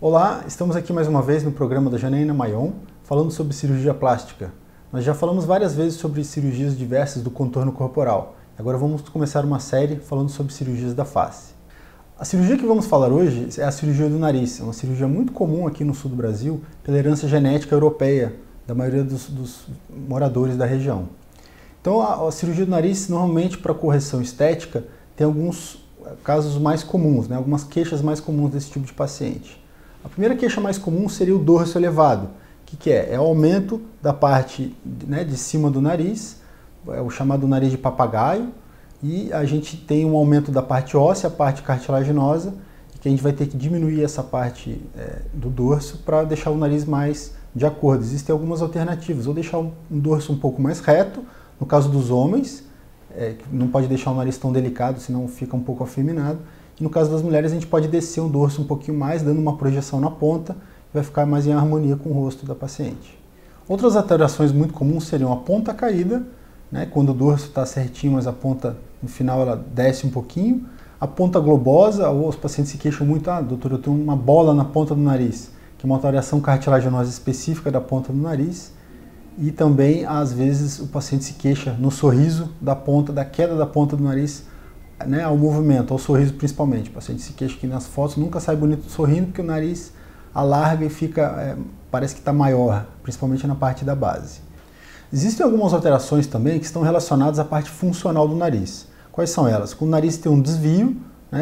Olá, estamos aqui mais uma vez no programa da Janaína Mayon, falando sobre cirurgia plástica. Nós já falamos várias vezes sobre cirurgias diversas do contorno corporal. Agora vamos começar uma série falando sobre cirurgias da face. A cirurgia que vamos falar hoje é a cirurgia do nariz. É uma cirurgia muito comum aqui no sul do Brasil, pela herança genética europeia da maioria dos moradores da região. Então a cirurgia do nariz, normalmente para correção estética, tem alguns casos mais comuns, algumas queixas mais comuns desse tipo de paciente. A primeira queixa mais comum seria o dorso elevado. O que é? É o aumento da parte de cima do nariz, é o chamado nariz de papagaio, e a gente tem um aumento da parte óssea, a parte cartilaginosa, que a gente vai ter que diminuir essa parte do dorso para deixar o nariz mais de acordo. Existem algumas alternativas, ou deixar um dorso um pouco mais reto, no caso dos homens, não pode deixar o nariz tão delicado, senão fica um pouco afeminado. E no caso das mulheres, a gente pode descer o dorso um pouquinho mais, dando uma projeção na ponta, e vai ficar mais em harmonia com o rosto da paciente. Outras alterações muito comuns seriam a ponta caída, quando o dorso está certinho, mas a ponta, no final, ela desce um pouquinho. A ponta globosa, ou os pacientes se queixam muito, doutor, eu tenho uma bola na ponta do nariz, que é uma alteração cartilaginosa específica da ponta do nariz. E também, às vezes, o paciente se queixa no sorriso da queda da ponta do nariz, ao movimento, ao sorriso principalmente. O paciente se queixa que nas fotos nunca sai bonito sorrindo, porque o nariz alarga e fica, parece que está maior, principalmente na parte da base. Existem algumas alterações também que estão relacionadas à parte funcional do nariz. Quais são elas? O nariz tem um desvio,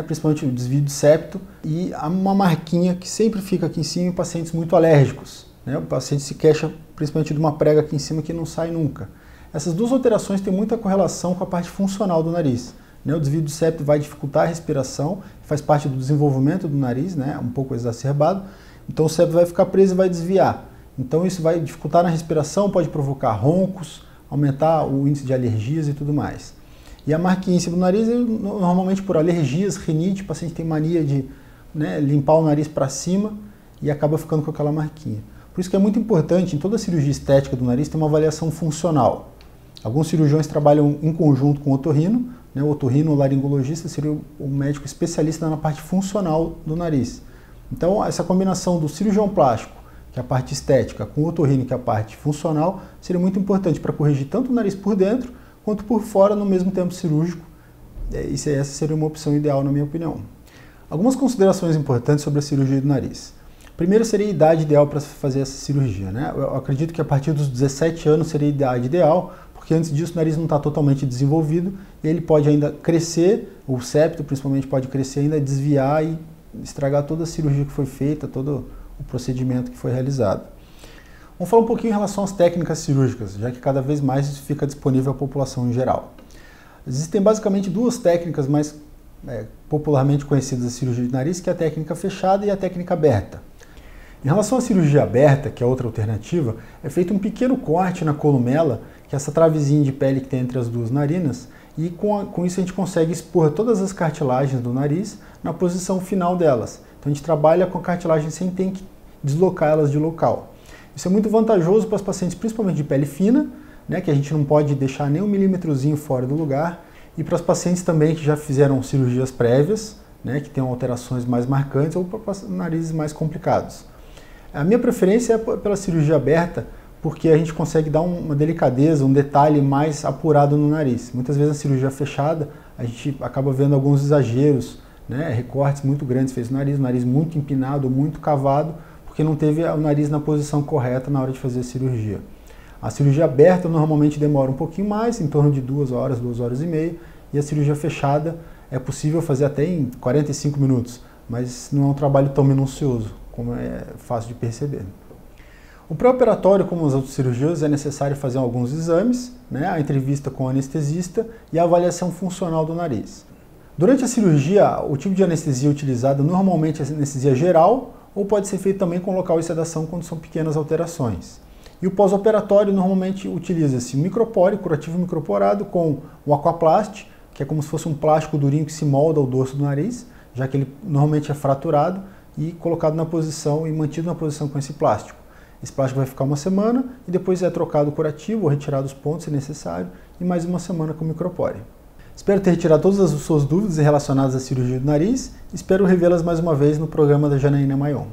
principalmente o desvio do septo, e há uma marquinha que sempre fica aqui em cima em pacientes muito alérgicos. O paciente se queixa principalmente de uma prega aqui em cima que não sai nunca. Essas duas alterações têm muita correlação com a parte funcional do nariz. O desvio do septo vai dificultar a respiração, faz parte do desenvolvimento do nariz, um pouco exacerbado. Então o septo vai ficar preso e vai desviar. Então isso vai dificultar na respiração, pode provocar roncos, aumentar o índice de alergias e tudo mais. E a marquinha em cima do nariz, normalmente por alergias, rinite, o paciente tem mania de limpar o nariz para cima e acaba ficando com aquela marquinha. Por isso que é muito importante, em toda a cirurgia estética do nariz, ter uma avaliação funcional. Alguns cirurgiões trabalham em conjunto com o otorrino. O otorrino, o laringologista, seria o médico especialista na parte funcional do nariz. Então, essa combinação do cirurgião plástico, que é a parte estética, com o otorrino, que é a parte funcional, seria muito importante para corrigir tanto o nariz por dentro, quanto por fora no mesmo tempo cirúrgico. Essa seria uma opção ideal, na minha opinião. Algumas considerações importantes sobre a cirurgia do nariz. Primeiro seria a idade ideal para fazer essa cirurgia. Eu acredito que a partir dos 17 anos seria a idade ideal, porque antes disso o nariz não está totalmente desenvolvido e ele pode ainda crescer, o septo principalmente pode crescer ainda, desviar e estragar toda a cirurgia que foi feita, todo o procedimento que foi realizado. Vamos falar um pouquinho em relação às técnicas cirúrgicas, já que cada vez mais isso fica disponível à população em geral. Existem basicamente duas técnicas mais popularmente conhecidas da cirurgia de nariz, que é a técnica fechada e a técnica aberta. Em relação à cirurgia aberta, que é outra alternativa, é feito um pequeno corte na columela, que é essa travezinha de pele que tem entre as duas narinas, e com isso a gente consegue expor todas as cartilagens do nariz na posição final delas. Então a gente trabalha com a cartilagem sem ter que deslocar elas de local. Isso é muito vantajoso para os pacientes, principalmente de pele fina, que a gente não pode deixar nem um milímetrozinho fora do lugar, e para os pacientes também que já fizeram cirurgias prévias, que tenham alterações mais marcantes, ou para narizes mais complicados. A minha preferência é pela cirurgia aberta, porque a gente consegue dar uma delicadeza, um detalhe mais apurado no nariz. Muitas vezes na cirurgia fechada, a gente acaba vendo alguns exageros, recortes muito grandes feitos no nariz muito empinado, muito cavado, porque não teve o nariz na posição correta na hora de fazer a cirurgia. A cirurgia aberta normalmente demora um pouquinho mais, em torno de 2 horas, 2 horas e meia, e a cirurgia fechada é possível fazer até em 45 minutos, mas não é um trabalho tão minucioso, como é fácil de perceber. O pré-operatório, como as outras cirurgias, é necessário fazer alguns exames, a entrevista com o anestesista e a avaliação funcional do nariz. Durante a cirurgia, o tipo de anestesia utilizada normalmente é anestesia geral, ou pode ser feito também com local de sedação quando são pequenas alterações. E o pós-operatório normalmente utiliza-se um micropore, curativo microporado, com o aquaplast, que é como se fosse um plástico durinho que se molda ao dorso do nariz, já que ele normalmente é fraturado, e colocado na posição e mantido na posição com esse plástico. Esse plástico vai ficar uma semana e depois é trocado o curativo ou retirado os pontos se necessário e mais uma semana com o micropore. Espero ter retirado todas as suas dúvidas relacionadas à cirurgia do nariz e espero revê-las mais uma vez no programa da Janaína Mayon.